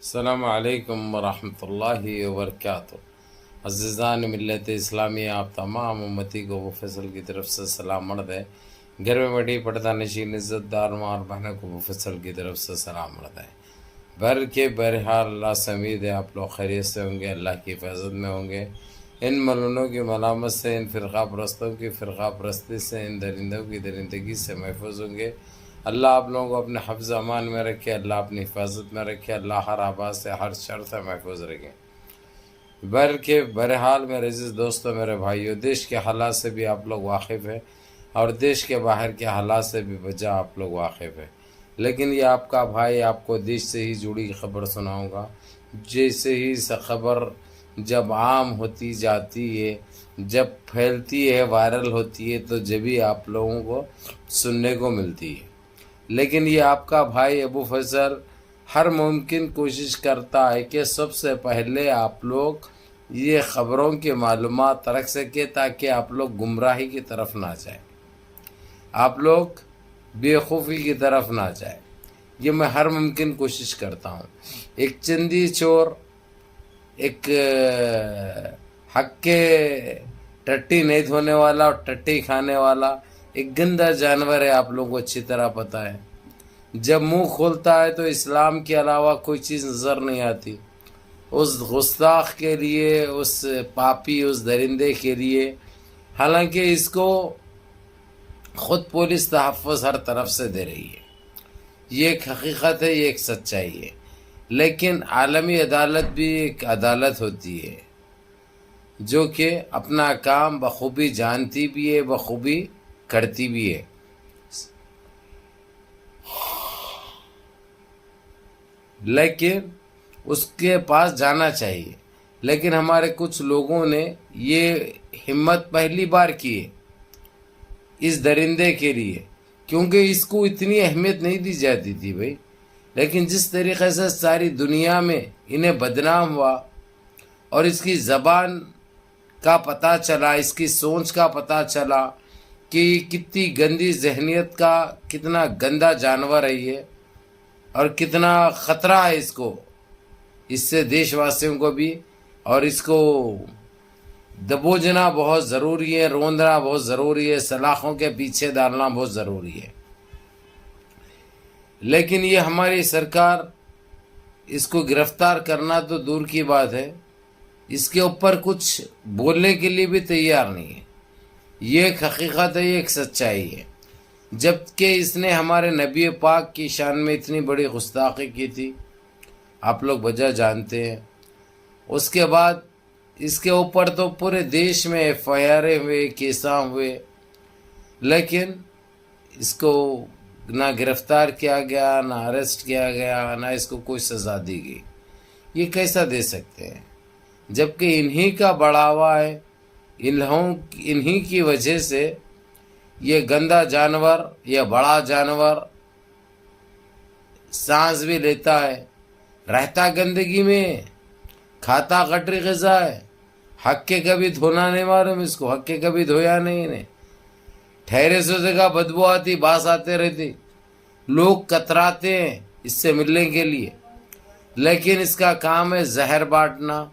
السلام علیکم ورحمۃ اللہ وبرکاتہ۔ عزیزان ملت اسلامی، آپ تمام امتی کو وہ فصل کی طرف سے سلام مرد ہے۔ گھر میں بڑی پردہ نشین عزت دار ماں اور بہنوں کو وہ فصل کی طرف سے سلام مرد ہے۔ بہرحال اللہ سے امید ہے آپ لوگ خیریت سے ہوں گے، اللہ کی حفاظت میں ہوں گے، ان ملونوں کی ملامت سے، ان فرقہ پرستوں کی فرقہ پرستی سے، ان درندوں کی درندگی سے محفوظ ہوں گے۔ اللہ آپ لوگوں کو اپنے حفظ امان میں رکھے، اللہ اپنی حفاظت میں رکھے، اللہ ہر آباد سے ہر شر سے محفوظ رکھے۔ بہرحال میرے عزیز دوستوں، میرے بھائیوں، دیش کے حالات سے بھی آپ لوگ واقف ہیں اور دیش کے باہر کے حالات سے بھی بجا آپ لوگ واقف ہیں، لیکن یہ آپ کا بھائی آپ کو دیش سے ہی جڑی خبر سناؤں گا۔ جیسے ہی خبر جب عام ہوتی جاتی ہے، جب پھیلتی ہے، وائرل ہوتی ہے، تو جبھی آپ لوگوں کو سننے کو ملتی ہے۔ لیکن یہ آپ کا بھائی ابو فضل ہر ممکن کوشش کرتا ہے کہ سب سے پہلے آپ لوگ یہ خبروں کی معلومات رکھ سکے تاکہ آپ لوگ گمراہی کی طرف نہ جائیں، آپ لوگ بے خوفی کی طرف نہ جائیں۔ یہ میں ہر ممکن کوشش کرتا ہوں۔ ایک چندی چور، ایک حق کے ٹٹی نہیں دھونے والا اور ٹٹی کھانے والا ایک گندا جانور ہے، آپ لوگوں کو اچھی طرح پتہ ہے۔ جب منہ کھولتا ہے تو اسلام کے علاوہ کوئی چیز نظر نہیں آتی۔ اس گستاخ کے لیے، اس پاپی، اس درندے کے لیے، حالانکہ اس کو خود پولیس تحفظ ہر طرف سے دے رہی ہے، یہ ایک حقیقت ہے، یہ ایک سچائی ہے، لیکن عالمی عدالت بھی ایک عدالت ہوتی ہے جو کہ اپنا کام بخوبی جانتی بھی ہے، بخوبی کرتی بھی ہے۔ لیکن اس کے پاس جانا چاہیے، لیکن ہمارے کچھ لوگوں نے یہ ہمت پہلی بار کی ہے اس درندے کے لیے، کیونکہ اس کو اتنی اہمیت نہیں دی جاتی تھی بھائی، لیکن جس طریقے سے ساری دنیا میں انہیں بدنام ہوا اور اس کی زبان کا پتہ چلا، اس کی سوچ کا پتہ چلا کہ کتنی گندی ذہنیت کا، کتنا گندا جانور ہے یہ اور کتنا خطرہ ہے اس کو، اس سے دیش واسیوں کو بھی، اور اس کو دبوجنا بہت ضروری ہے، روندنا بہت ضروری ہے، سلاخوں کے پیچھے ڈالنا بہت ضروری ہے۔ لیکن یہ ہماری سرکار اس کو گرفتار کرنا تو دور کی بات ہے، اس کے اوپر کچھ بولنے کے لیے بھی تیار نہیں ہے۔ یہ ایک حقیقت ہے، یہ ایک سچائی ہے۔ جبکہ اس نے ہمارے نبی پاک کی شان میں اتنی بڑی گستاخی کی تھی، آپ لوگ وجہ جانتے ہیں۔ اس کے بعد اس کے اوپر تو پورے دیش میں ایف آئی آر ہوئے، کیساں ہوئے، لیکن اس کو نہ گرفتار کیا گیا، نہ اریسٹ کیا گیا، نہ اس کو کوئی سزا دی گئی۔ یہ کیسا دے سکتے ہیں جبکہ انہی کا بڑھاوا ہے، انہی کی وجہ سے یہ گندا جانور، یہ بڑا جانور سانس بھی لیتا ہے، رہتا گندگی میں، کھاتا کٹری غذا ہے، حق کے کبھی دھونا نہیں معلوم اس کو، حق کے کبھی دھویا نہیں انہیں، ٹھہرے سے جگہ بدبو آتی، باس آتے رہتی، لوگ کتراتے ہیں اس سے ملنے کے لیے، لیکن اس کا کام ہے زہر بانٹنا،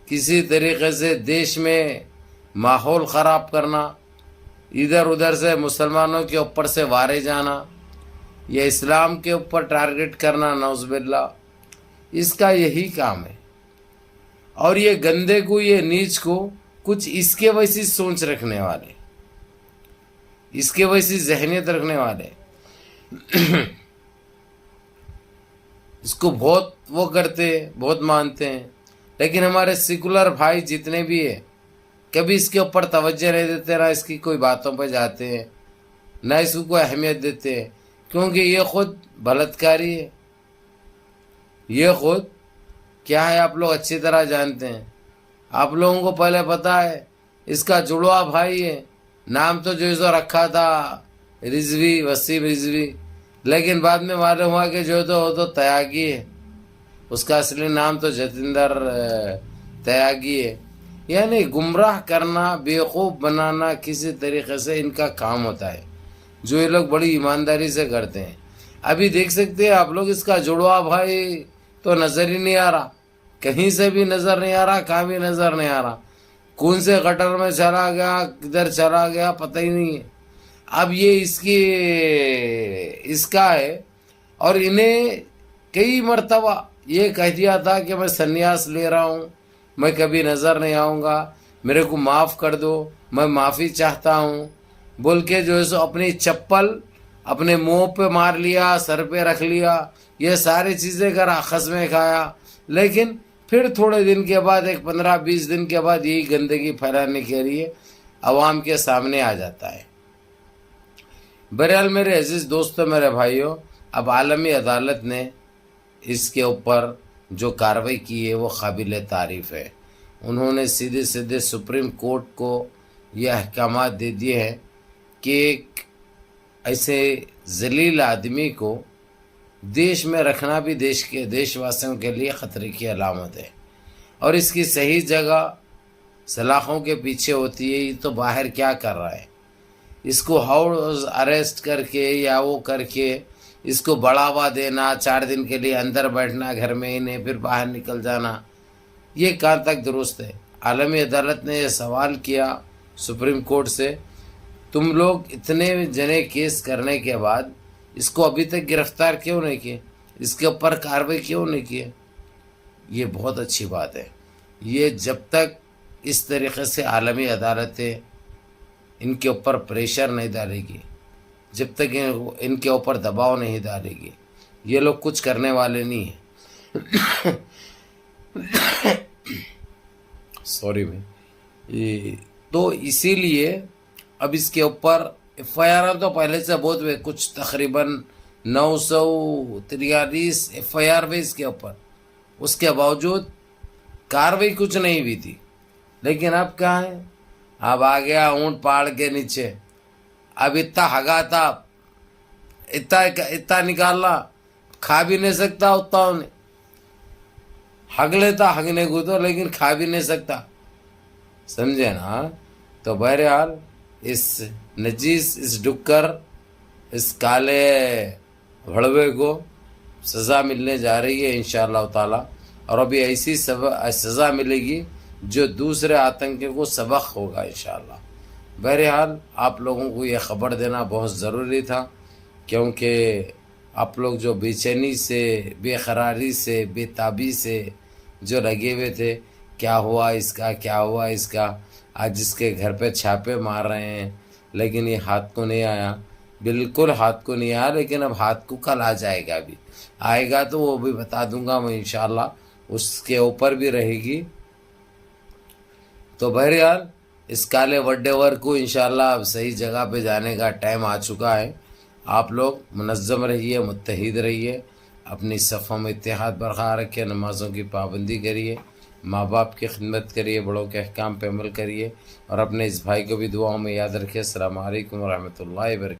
کسی طریقے سے دیش میں ماحول خراب کرنا، ادھر ادھر سے مسلمانوں کے اوپر سے وارے جانا، یہ اسلام کے اوپر ٹارگٹ کرنا، نعوذ باللہ، اس کا یہی کام ہے۔ اور یہ گندے کو، یہ نیچ کو، کچھ اس کے ویسی سوچ رکھنے والے، اس کے ویسی ذہنیت رکھنے والے اس کو بہت وہ کرتے ہیں، بہت مانتے ہیں، لیکن ہمارے سیکولر بھائی جتنے بھی ہیں کبھی اس کے اوپر توجہ نہیں دیتے، نہ اس کی کوئی باتوں پہ جاتے ہیں، نہ اس کو کوئی اہمیت دیتے ہیں، کیونکہ یہ خود بلاتکاری ہے، یہ خود کیا ہے آپ لوگ اچھی طرح جانتے ہیں۔ آپ لوگوں کو پہلے پتا ہے اس کا جڑوا بھائی ہے، نام تو جو اس کو رکھا تھا رضوی، وسیم رضوی، لیکن بعد میں معلوم ہوا کہ جو تو وہ تو تیاگی ہے، اس کا اصلی نام تو جتیندر تیاگی ہے۔ یعنی گمراہ کرنا، بیوقوف بنانا کسی طریقے سے ان کا کام ہوتا ہے، جو یہ لوگ بڑی ایمانداری سے کرتے ہیں۔ ابھی دیکھ سکتے ہیں آپ لوگ اس کا جڑوا بھائی تو نظر ہی نہیں آ رہا، کہیں سے بھی نظر نہیں آ رہا، کہاں بھی نظر نہیں آ رہا، کون سے گٹر میں چلا گیا، کدھر چلا گیا، پتہ ہی نہیں ہے۔ اب یہ اس کا ہے، اور انہیں کئی مرتبہ یہ کہہ دیا تھا کہ میں سنیاس لے رہا ہوں، میں کبھی نظر نہیں آؤں گا، میرے کو معاف کر دو، میں معافی چاہتا ہوں بول کے جو ہے سو اپنی چپل اپنے منہ پہ مار لیا، سر پہ رکھ لیا، یہ ساری چیزیں کرا، خسمیں کھایا، لیکن پھر تھوڑے دن کے بعد، ایک 15-20 دن کے بعد یہی گندگی پھیلانے کے لیے عوام کے سامنے آ جاتا ہے۔ بہرحال میرے عزیز دوستوں، میرے بھائیوں، اب عالمی عدالت نے اس کے اوپر جو کارروائی کی ہے وہ قابل تعریف ہے۔ انہوں نے سیدھے سپریم کورٹ کو یہ احکامات دے دیے ہیں کہ ایک ایسے ذلیل آدمی کو دیش میں رکھنا بھی دیش واسیوں کے لیے خطرے کی علامت ہے، اور اس کی صحیح جگہ سلاخوں کے پیچھے ہوتی ہے۔ یہ تو باہر کیا کر رہا ہے، اس کو ہاؤس اریسٹ کر کے یا وہ کر کے اس کو بڑھاوا دینا، 4 دن کے لیے اندر بیٹھنا گھر میں ہی نہیں، پھر باہر نکل جانا، یہ کہاں تک درست ہے؟ عالمی عدالت نے یہ سوال کیا سپریم کورٹ سے، تم لوگ اتنے جنے کیس کرنے کے بعد اس کو ابھی تک گرفتار کیوں نہیں کیے، اس کے اوپر کارروائی کیوں نہیں کیے؟ یہ بہت اچھی بات ہے۔ یہ جب تک اس طریقے سے عالمی عدالتیں ان کے اوپر پریشر نہیں ڈالے گی، جب تک ان کے اوپر دباؤ نہیں ڈالے گی، یہ لوگ کچھ کرنے والے نہیں ہیں۔ سوری میں تو اسی لیے اب اس کے اوپر ایف آئی آر تو پہلے سے بہت ہوئے، کچھ تقریباً 943 ایف آئی آر ہوئے اس کے اوپر، اس کے باوجود کاروائی کچھ نہیں ہوئی تھی۔ لیکن اب کیا ہے، اب آ گیا اونٹ پہاڑ کے نیچے، اب اتنا ہگا تھا، اتنا نکالنا، کھا بھی نہیں سکتا اتنا انہیں، ہگ لیتا ہگنے کو تو، لیکن کھا بھی نہیں سکتا، سمجھے نا؟ تو بہرحال اس نجیس، اس ڈکر، اس کالے بھڑوے کو سزا ملنے جا رہی ہے انشاءاللہ تعالی، اور ابھی ایسی سزا ملے گی جو دوسرے آتنکی کو سبق ہوگا انشاءاللہ۔ بہرحال آپ لوگوں کو یہ خبر دینا بہت ضروری تھا، کیونکہ آپ لوگ جو بے چینی سے، بے قراری سے، بے تابی سے جو لگے ہوئے تھے، کیا ہوا اس کا، کیا ہوا اس کا، آج اس کے گھر پہ چھاپے مار رہے ہیں، لیکن یہ ہاتھ کو نہیں آیا، بالکل ہاتھ کو نہیں آیا، لیکن اب ہاتھ کو کل آ جائے گا، بھی آئے گا تو وہ بھی بتا دوں گا میں انشاءاللہ، اس کے اوپر بھی رہے گی۔ تو بہرحال اس کالے وڈے ور کو انشاءاللہ اب صحیح جگہ پہ جانے کا ٹائم آ چکا ہے۔ آپ لوگ منظم رہیے، متحد رہیے، اپنی صفوں میں اتحاد برقرار رکھیے، نمازوں کی پابندی کریے، ماں باپ کی خدمت کریے، بڑوں کے احکام پہ عمل کریے، اور اپنے اس بھائی کو بھی دعاؤں میں یاد رکھیے۔ السلام علیکم ورحمۃ اللہ وبرکاتہ۔